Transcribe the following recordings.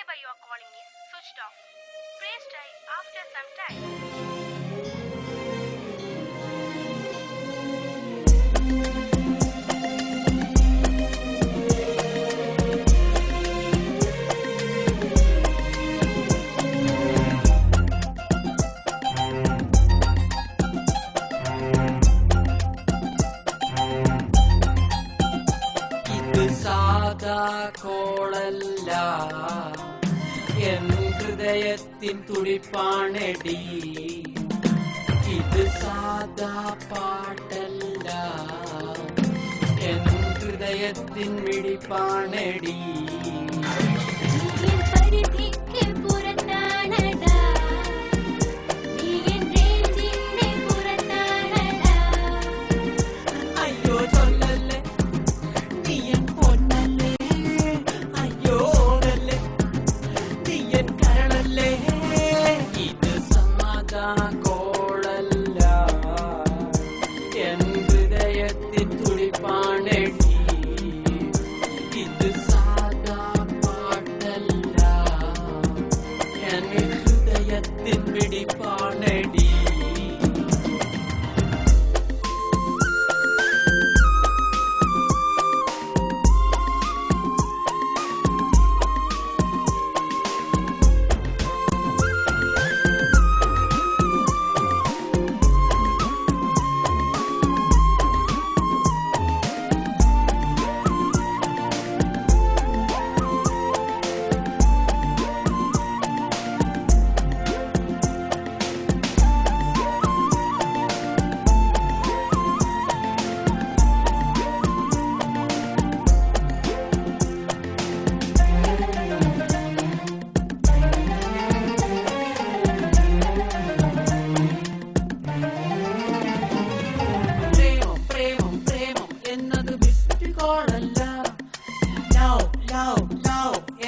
number you are calling is switched off. Please try after some time. കോളല്ല എൻ ഹൃദയത്തിൻ തുടിപ്പാണെടി ഇത് സാധാ പാട്ടല്ല എൻ ഹൃദയത്തിൻ മിടിപ്പാണെടി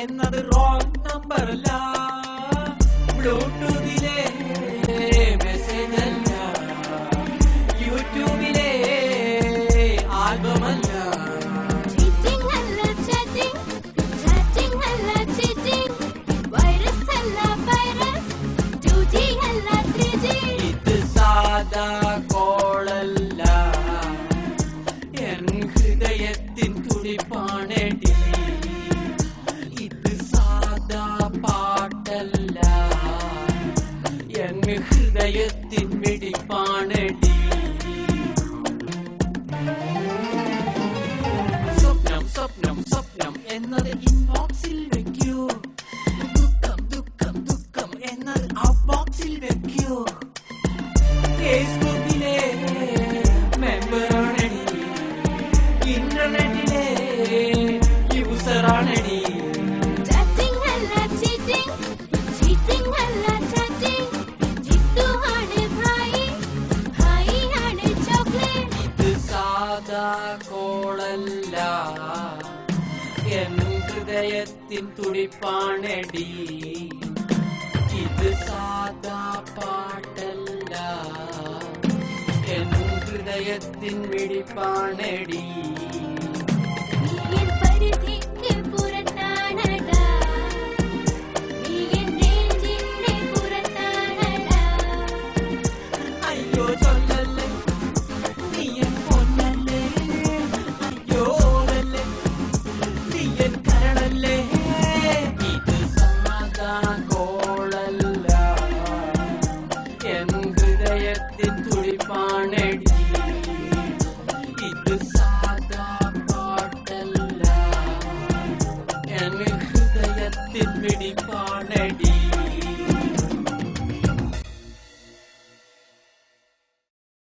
എന്നത് റോങ് നമ്പർ അല്ല, ബ്ലൂടൂത്തിലെ മെസ്സേജ് അല്ല, യൂട്യൂബിലെ ആൽബം അല്ല. ഇത് സാധാ കോളല്ല, എൻ ഹൃദയത്തിൻ തുടിപ്പാണെടി. പാട്ടല്ല എൻ ഹൃദയത്തിൻ മിടിപ്പാണെടി. സ്വപ്നം സ്വപ്നം സ്വപ്നം എന്നത് ഇൻബോക്സിൽ വെക്കൂ, ദുഃഖം ദുഃഖം ദുഃഖം എന്നത് ഔട്ട് ബോക്സിൽ വെക്കൂ. ഫേസ്ബുക്കിലെ മെമ്പറാണെടി, ഇന്റർനെറ്റിലെ യൂസറാണെടി. കോളല്ല എൻ ഹൃദയത്തിൻ തുടിപ്പാണെടി. ഇത് സാധാ പാട്ടല്ല, എൻ ഹൃദയത്തിൻ മിടിപ്പാണെടി. അയ്യോ ചൊല്ലല്ലേ, നീ എൻ പൊന്നല്ലേ, അയ്യോ നീ എൻ കരളല്ലേ. ഇത് സാധാ കോളല്ല, എൻ ഹൃദയത്തിൻ തുടിപ്പാണെടി. ഇത് സാധാ പാട്ടല്ല, എൻ ഹൃദയത്തിൻ മിടിപ്പാണെടി.